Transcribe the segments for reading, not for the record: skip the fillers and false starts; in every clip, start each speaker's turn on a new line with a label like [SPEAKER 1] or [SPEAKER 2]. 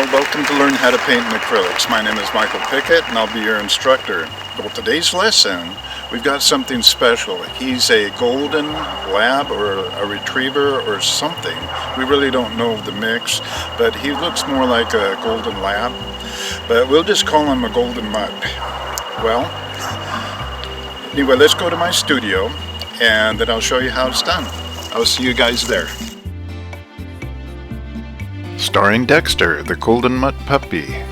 [SPEAKER 1] welcome to Learn How to Paint in Acrylics. My name is Michael Pickett and I'll be your instructor. Well, today's lesson, we've got something special. He's a golden lab or a retriever or something. We really don't know the mix, but he looks more like a golden lab. But we'll just call him a golden mutt. Well, anyway, let's go to my studio and then I'll show you how it's done. I'll see you guys there. Starring Dexter, the Golden Mutt Puppy.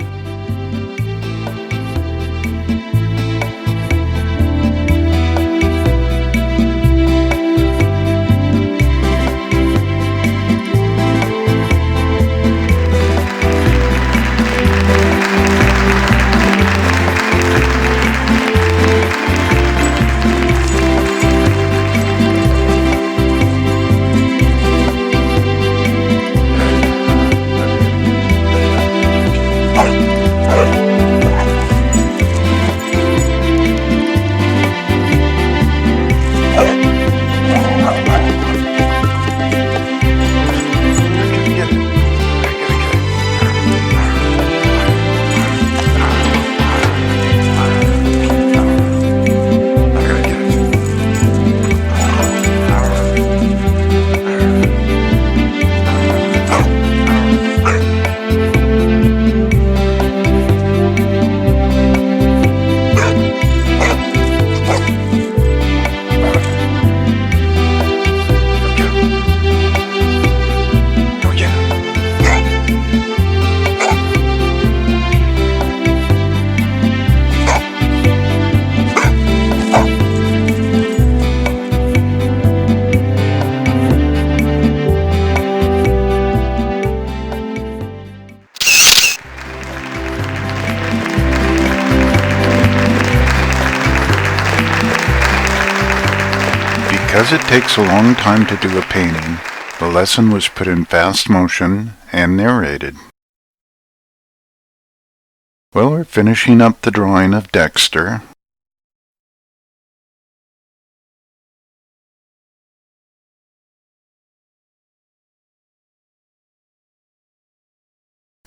[SPEAKER 1] Because it takes a long time to do a painting, the lesson was put in fast motion and narrated. Well, we're finishing up the drawing of Dexter.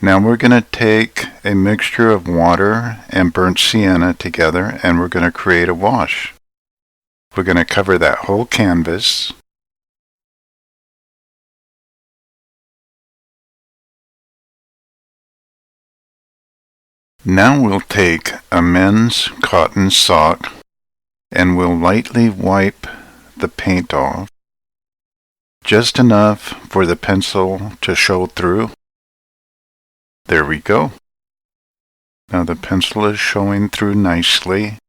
[SPEAKER 1] Now we're going to take a mixture of water and burnt sienna together and we're going to create a wash. We're going to cover that whole canvas. Now we'll take a men's cotton sock and we'll lightly wipe the paint off, just enough for the pencil to show through. There we go. Now the pencil is showing through nicely.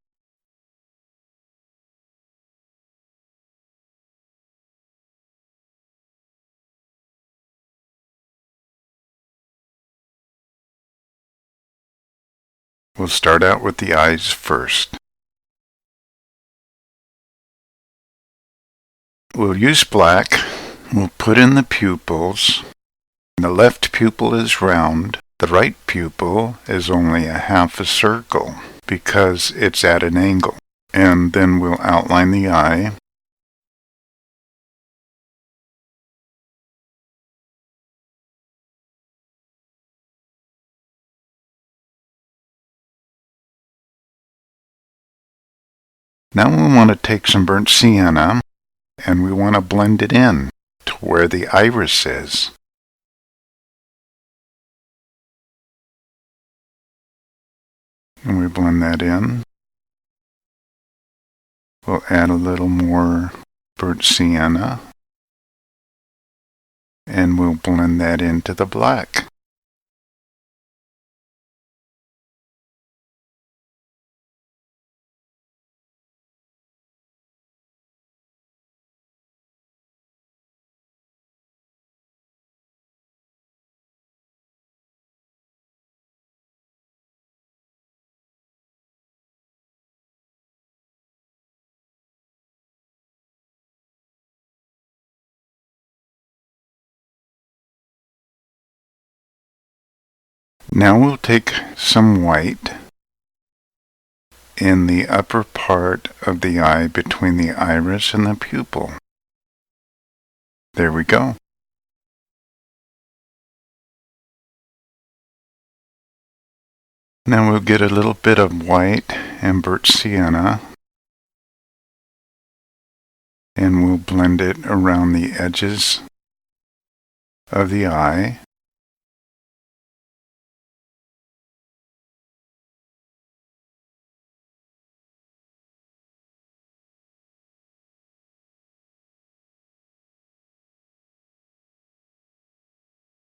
[SPEAKER 1] We'll start out with the eyes first. We'll use black. We'll put in the pupils. The left pupil is round. The right pupil is only a half a circle because it's at an angle. And then we'll outline the eye. Now we want to take some burnt sienna and we want to blend it in to where the iris is. And we blend that in. We'll add a little more burnt sienna and we'll blend that into the black. Now we'll take some white in the upper part of the eye between the iris and the pupil. There we go. Now we'll get a little bit of white and birch sienna, and we'll blend it around the edges of the eye.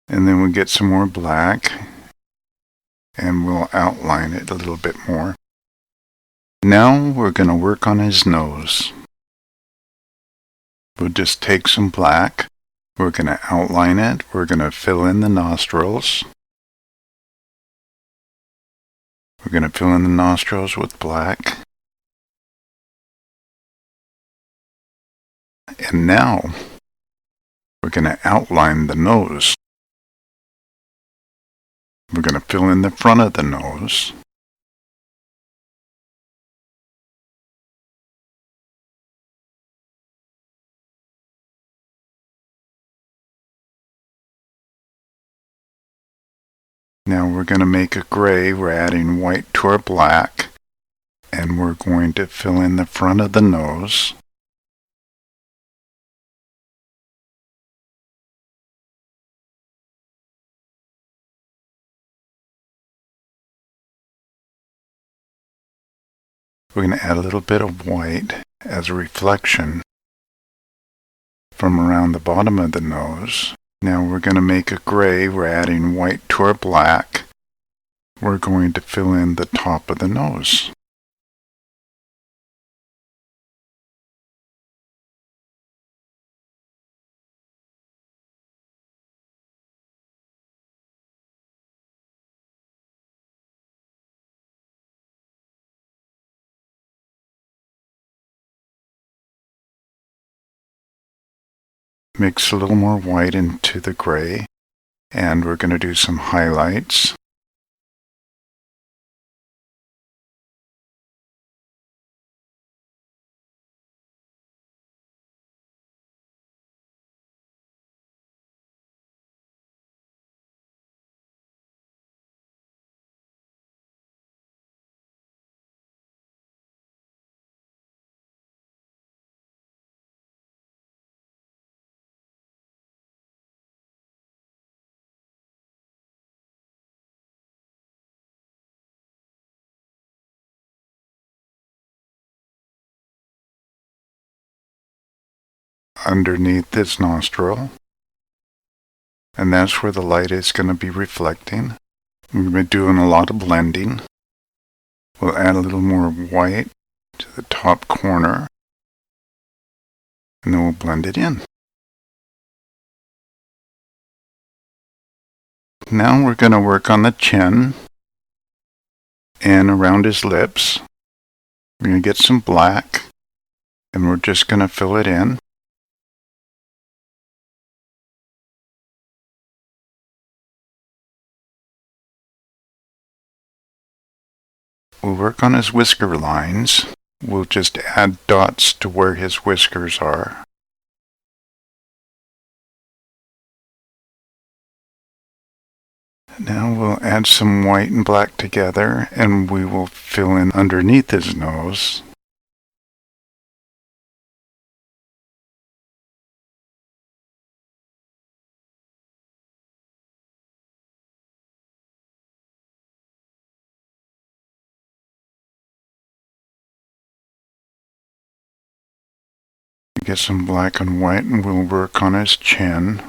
[SPEAKER 1] And then we'll get some more black and we'll outline it a little bit more. Now we're going to work on his nose. We'll just take some black. We're going to outline it. We're going to fill in the nostrils. We're going to fill in the nostrils with black. And now we're going to outline the nose. We're going to fill in the front of the nose. Now we're going to make a gray. We're adding white to our black, and we're going to fill in the front of the nose. We're going to add a little bit of white as a reflection from around the bottom of the nose. Now we're going to make a gray. We're adding white to our black. We're going to fill in the top of the nose. Mix a little more white into the gray, and we're going to do some highlights. Underneath this nostril, and that's where the light is going to be reflecting. We've been doing a lot of blending. We'll add a little more white to the top corner, and then we'll blend it in. Now we're going to work on the chin and around his lips. We're going to get some black, and we're just going to fill it in. We'll work on his whisker lines. We'll just add dots to where his whiskers are. Now we'll add some white and black together, and we will fill in underneath his nose. Get some black and white, and we'll work on his chin.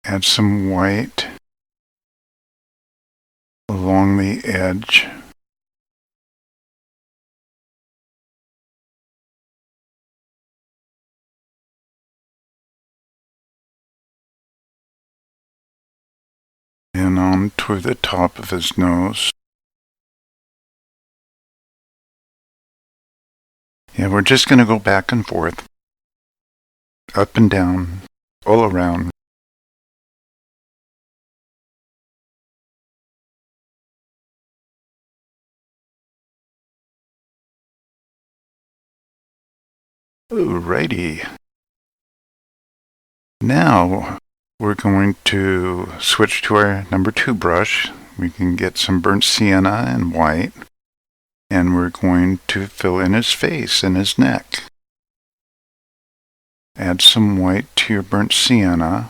[SPEAKER 1] Add some white along the edge. And on to the top of his nose. Yeah, we're just going to go back and forth, up and down, all around. Alrighty. Now we're going to switch to our number 2 brush. We can get some burnt sienna and white, and we're going to fill in his face and his neck. Add some white to your burnt sienna.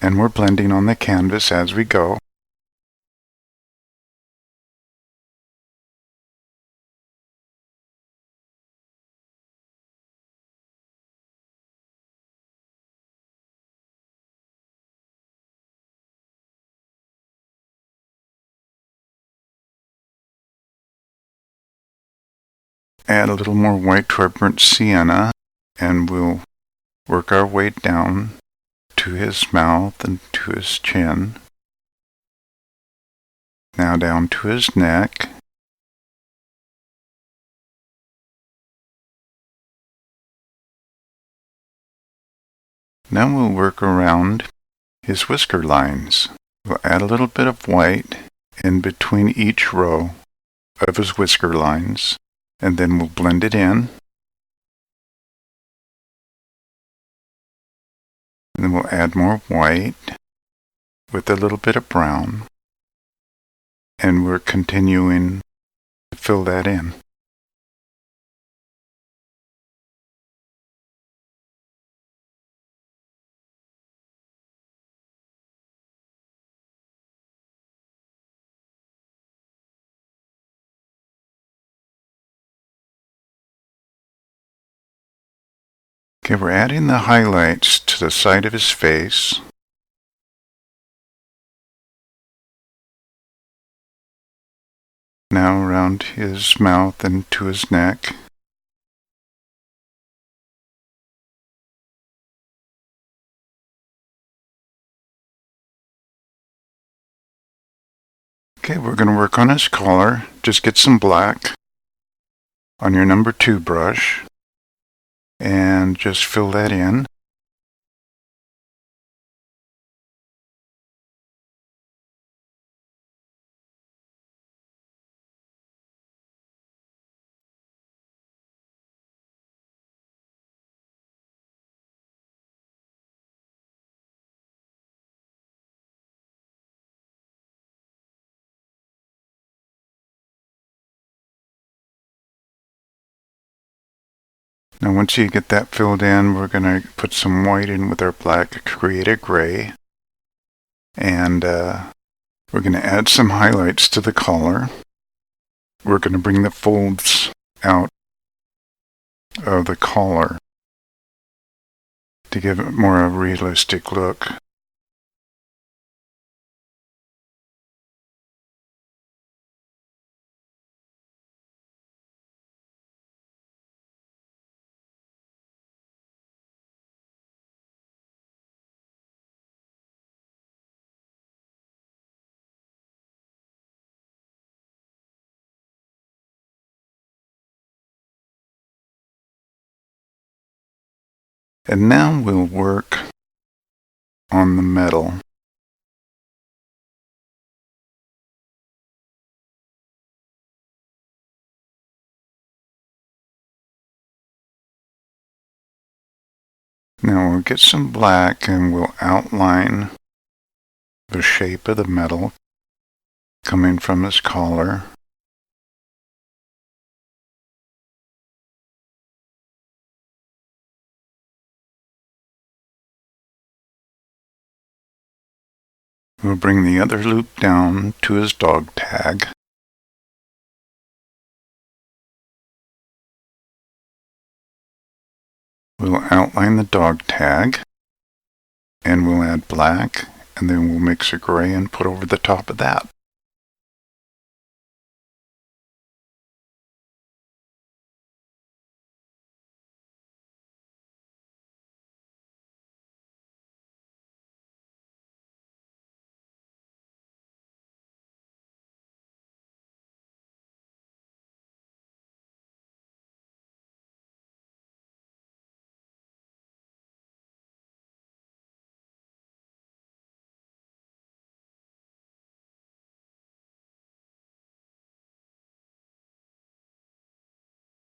[SPEAKER 1] And we're blending on the canvas as we go. Add a little more white to our burnt sienna, and we'll work our way down to his mouth and to his chin. Now down to his neck. Now we'll work around his whisker lines. We'll add a little bit of white in between each row of his whisker lines, and then we'll blend it in. And then we'll add more white with a little bit of brown, and we're continuing to fill that in. Okay, we're adding the highlights to the side of his face. Now around his mouth and to his neck. Okay, we're going to work on his collar. Just get some black on your number 2 brush and just fill that in. Now once you get that filled in, we're going to put some white in with our black, create a gray. And we're going to add some highlights to the collar. We're going to bring the folds out of the collar to give it more a realistic look. And now we'll work on the metal. Now we'll get some black and we'll outline the shape of the metal coming from his collar. We'll bring the other loop down to his dog tag. We'll outline the dog tag, and we'll add black, and then we'll mix a gray and put over the top of that.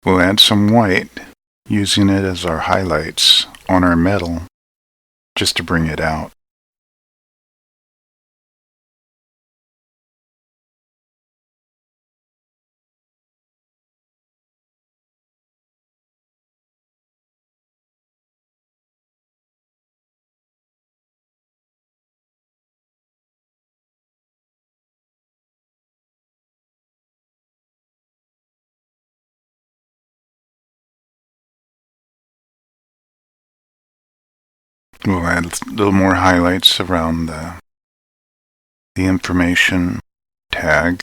[SPEAKER 1] We'll add some white, using it as our highlights on our metal, just to bring it out. We'll add a little more highlights around the information tag.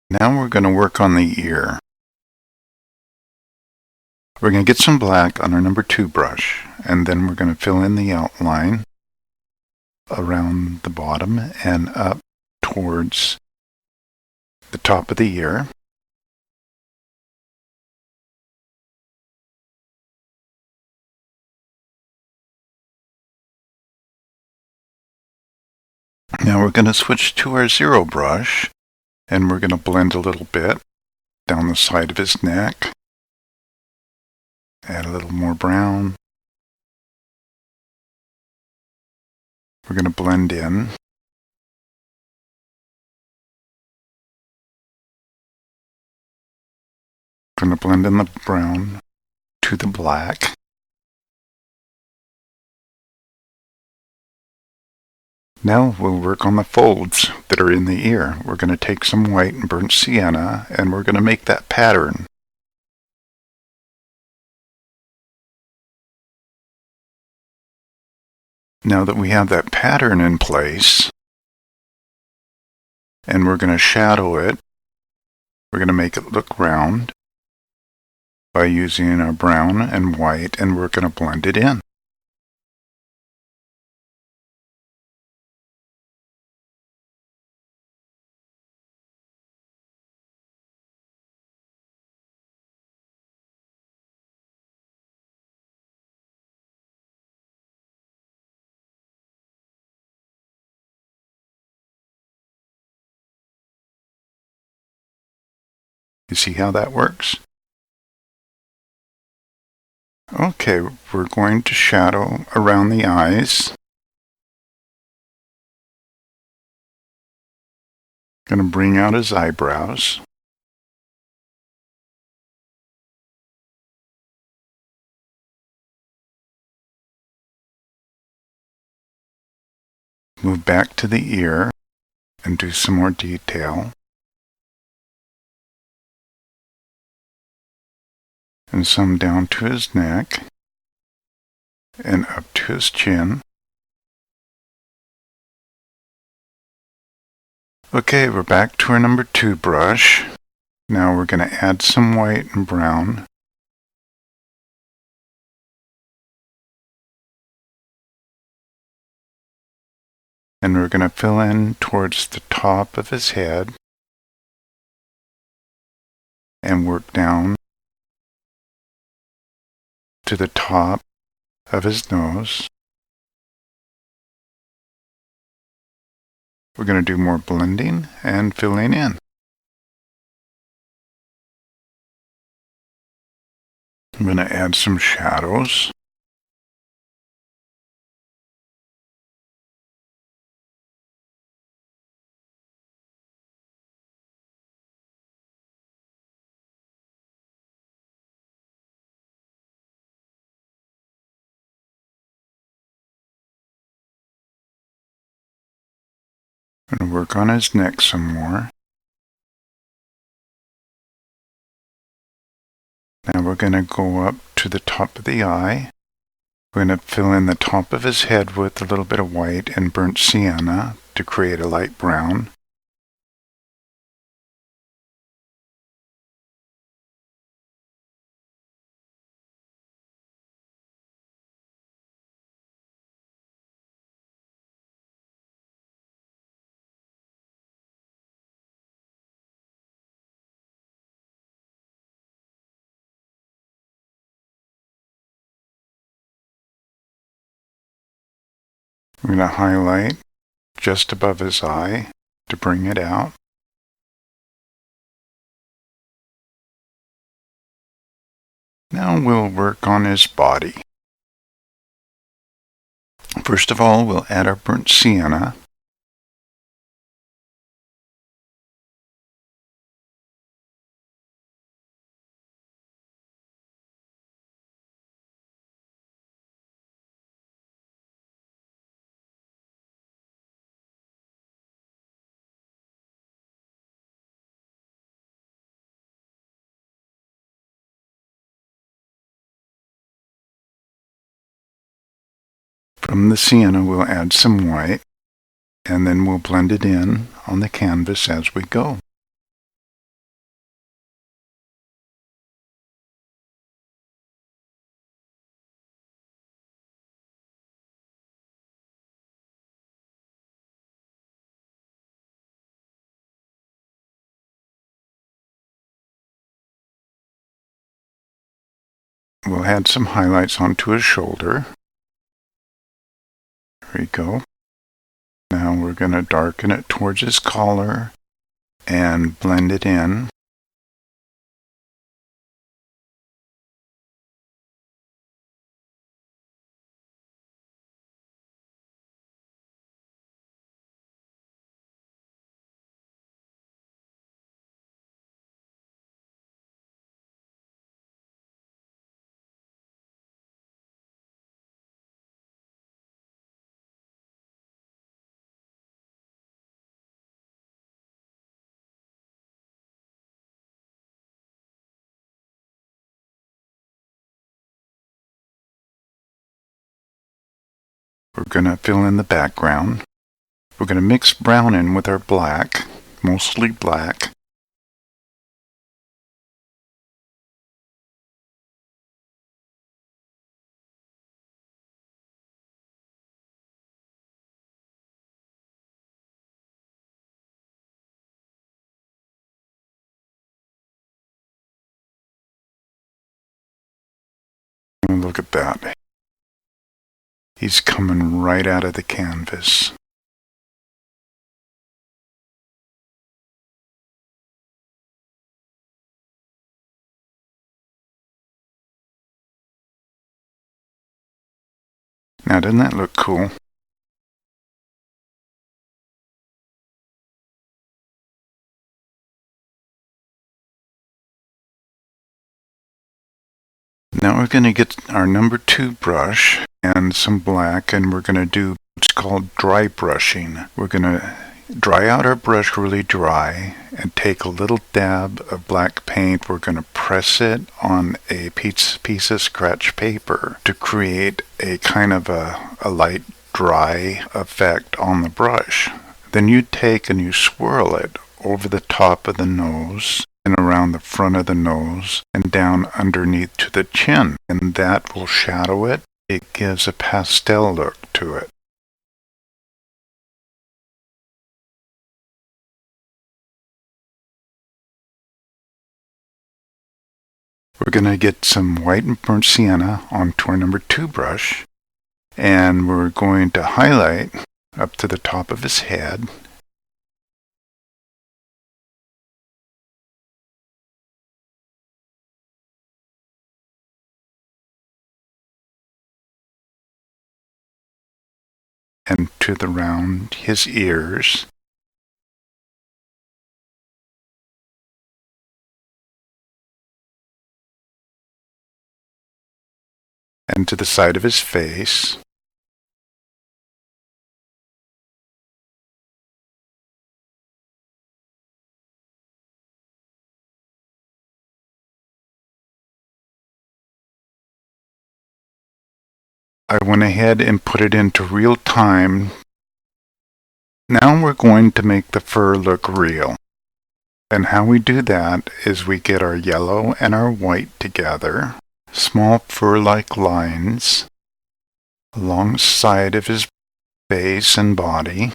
[SPEAKER 1] Now we're going to work on the ear. We're going to get some black on our number 2 brush, and then we're going to fill in the outline around the bottom and up towards the top of the ear. Now we're going to switch to our 0 brush, and we're going to blend a little bit down the side of his neck. Add a little more brown. We're going to blend in. Going to blend in the brown to the black. Now we'll work on the folds that are in the ear. We're going to take some white and burnt sienna, and we're going to make that pattern. Now that we have that pattern in place, and we're going to shadow it, we're going to make it look round by using our brown and white, and we're going to blend it in. You see how that works? Okay, we're going to shadow around the eyes. Going to bring out his eyebrows. Move back to the ear and do some more detail. And some down to his neck and up to his chin. Okay, we're back to our number 2 brush. Now we're going to add some white and brown. And we're going to fill in towards the top of his head and work down to the top of his nose. We're going to do more blending and filling in. I'm going to add some shadows. I'm going to work on his neck some more. Now we're going to go up to the top of the eye. We're going to fill in the top of his head with a little bit of white and burnt sienna to create a light brown. I'm going to highlight just above his eye to bring it out. Now we'll work on his body. First of all, we'll add our burnt sienna. From the sienna, we'll add some white, and then we'll blend it in on the canvas as we go. We'll add some highlights onto his shoulder. There we go. Now we're going to darken it towards his collar and blend it in. We're going to fill in the background. We're going to mix brown in with our black, mostly black. And look at that. He's coming right out of the canvas. Now, doesn't that look cool? Now we're going to get our number 2 brush and some black, and we're going to do what's called dry brushing. We're going to dry out our brush really dry and take a little dab of black paint. We're going to press it on a piece of scratch paper to create a kind of a light dry effect on the brush. Then you take and you swirl it over the top of the nose and around the front of the nose and down underneath to the chin, and that will shadow it. It gives a pastel look to it. We're going to get some white and burnt sienna onto our number 2 brush, and we're going to highlight up to the top of his head. And to the round his ears. And to the side of his face. I went ahead and put it into real time. Now we're going to make the fur look real. And how we do that is we get our yellow and our white together, small fur-like lines alongside of his face and body.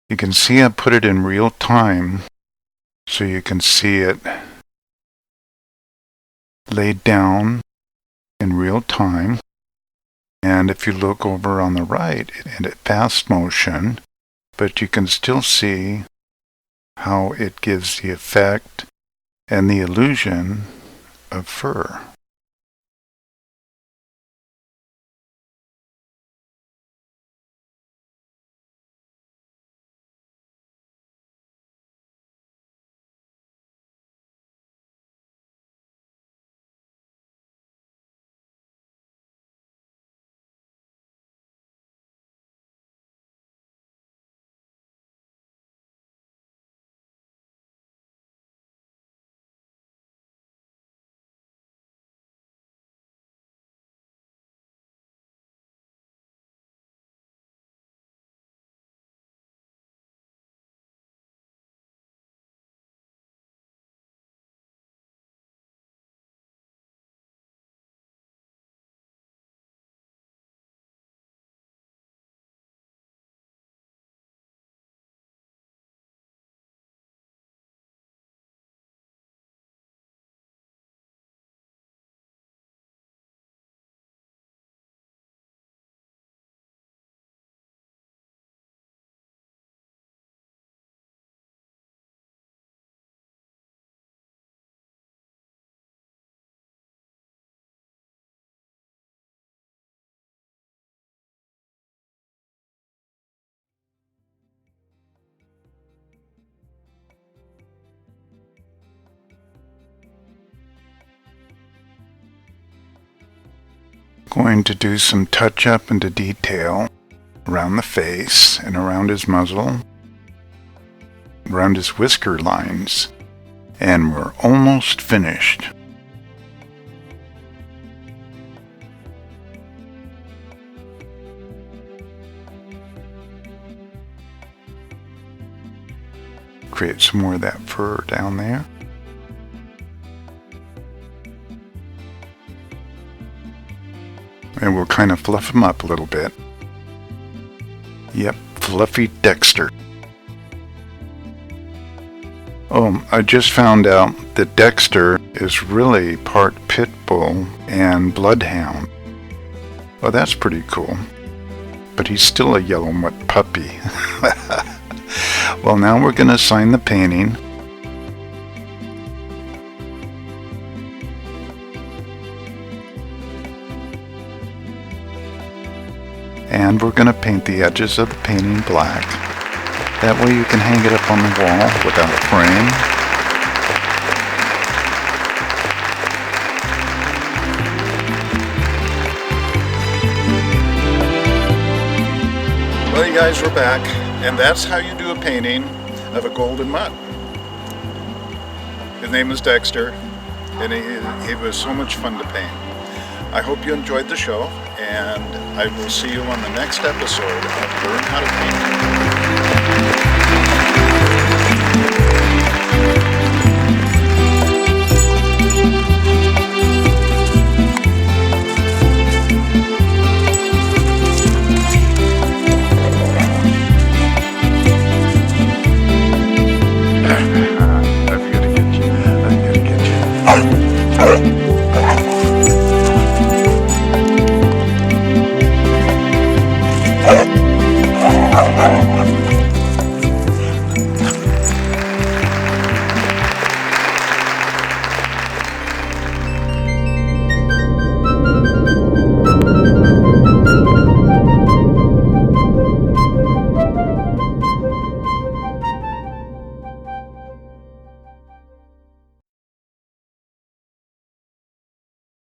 [SPEAKER 1] You can see I put it in real time so you can see it laid down in real time. And if you look over on the right, it's fast motion, but you can still see how it gives the effect and the illusion of fur. Going to do some touch up into detail around the face and around his muzzle, around his whisker lines, and we're almost finished. Create some more of that fur down there. And we'll kind of fluff him up a little bit. Yep, Fluffy Dexter. Oh, I just found out that Dexter is really part pit bull and bloodhound. Oh, that's pretty cool. But he's still a yellow mutt puppy. Well, now we're going to sign the painting. And we're going to paint the edges of the painting black. That way you can hang it up on the wall without a frame. Well, you guys, we're back, and that's how you do a painting of a golden mutt. His name is Dexter, and he was so much fun to paint. I hope you enjoyed the show, and I will see you on the next episode of Learn How to Paint. I've got to get you.